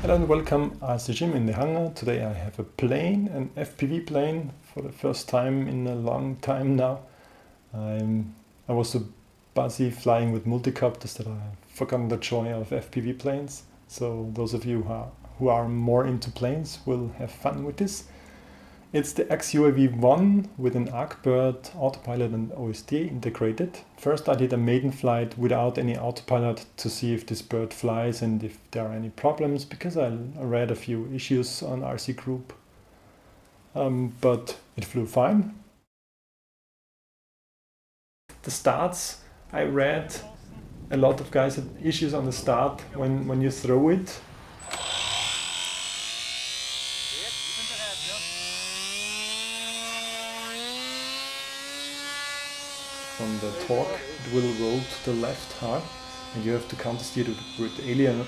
Hello and welcome, RCSchim in the hangar. Today I have a plane, an FPV plane, for the first time in a long time now. I was so busy flying with multicopters that I've forgotten the joy of FPV planes. So those of you who are more into planes will have fun with this. It's the XUAV 1 with an Arkbird, Autopilot and OSD integrated. First I did a maiden flight without any autopilot to see if this bird flies and if there are any problems, because I read a few issues on RC Group. But it flew fine. The starts, I read a lot of guys had issues on the start when you throw it. From the torque, it will roll to the left hard, and you have to countersteer with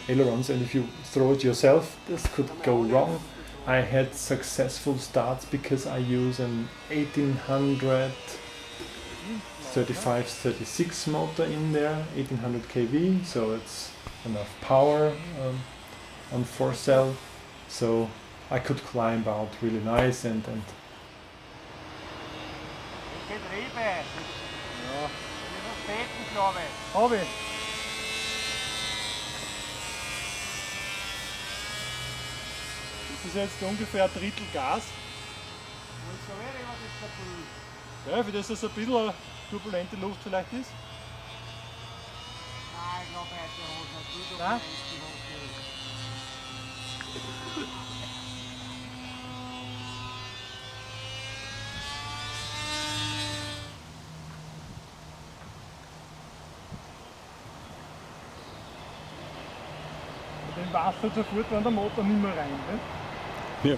ailerons, and if you throw it yourself, this could go wrong. I had successful starts because I use an 1800 35-36 motor in there, 1800 kV, so it's enough power on 4-cell, so I could climb out really nice and Habe ich. Das ist jetzt ungefähr ein Drittel Gas. Ja, für das ein bisschen turbulente Luft vielleicht ist. Nein, ich glaube, er hat die Hose. Nein? Den Wasser sofort, wenn der Motor nicht mehr rein. Ne? ja.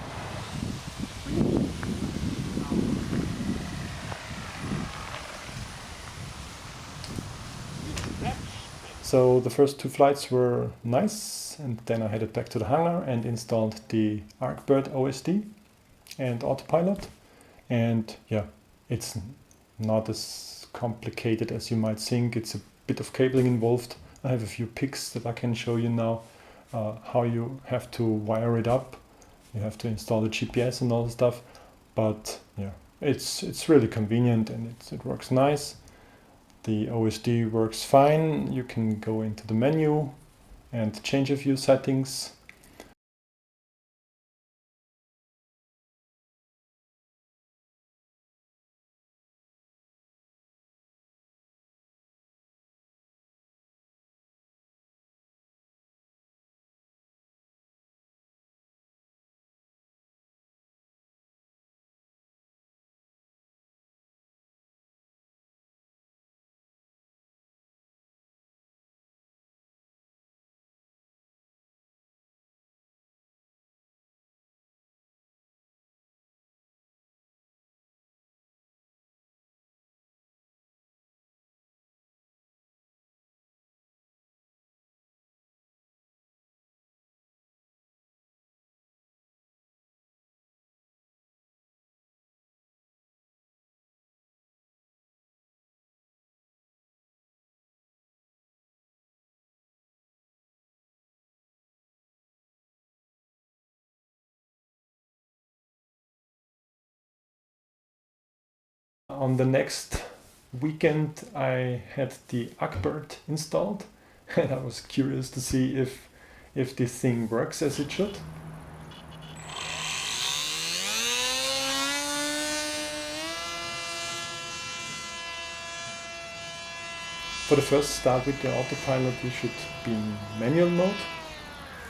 So the first two flights were nice, and then I headed back to the hangar and installed the Arkbird OSD and Autopilot. And yeah, it's not as complicated as you might think. It's a bit of cabling involved. I have a few pics that I can show you now. How you have to wire it up. You have to install the GPS and all the stuff, but yeah, it's really convenient and it works nice. The OSD works fine. You can go into the menu and change a few settings. On the next weekend I had the Arkbird installed and I was curious to see if this thing works as it should. For the first start with the autopilot you should be in manual mode,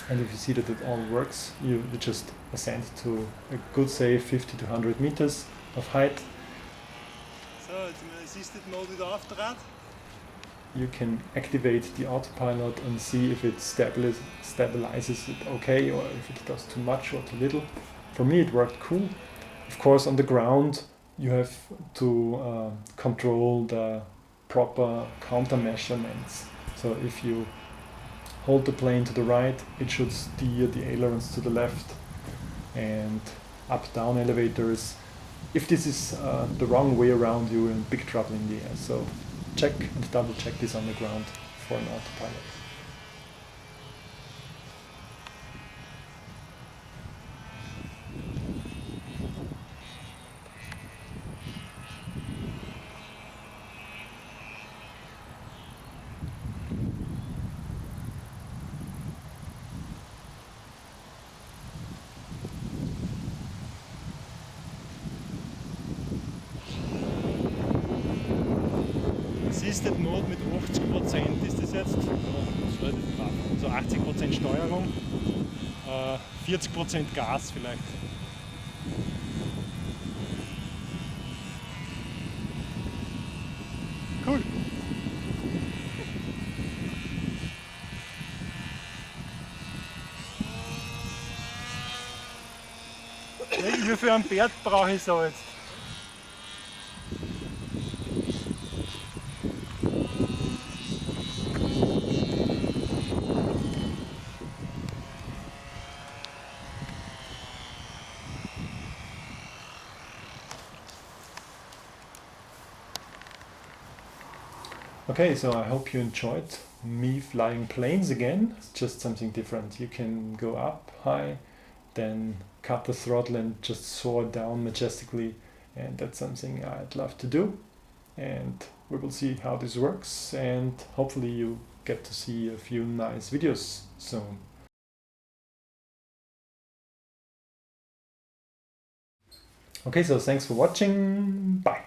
and if you see that it all works, you just ascend to a good, say, 50 to 100 meters of height. So, jetzt im Assisted Mode wieder aufgedreht. You can activate the autopilot and see if it stabilizes it okay, or if it does too much or too little. For me it worked cool. Of course on the ground you have to control the proper counter measurements. So if you hold the plane to the right, it should steer the ailerons to the left, and up-down elevators. If this is the wrong way around, you're in big trouble in the air. So check and double check this on the ground for an autopilot. Assisted Mode mit 80% ist das jetzt. Also 80% Steuerung, 40% Gas vielleicht. Cool. Wie viel Ampere brauche ich so jetzt? Okay, so I hope you enjoyed me flying planes again. It's just something different. You can go up high, then cut the throttle and just soar down majestically, and that's something I'd love to do. And we will see how this works, and hopefully you get to see a few nice videos soon. Okay, so thanks for watching. Bye.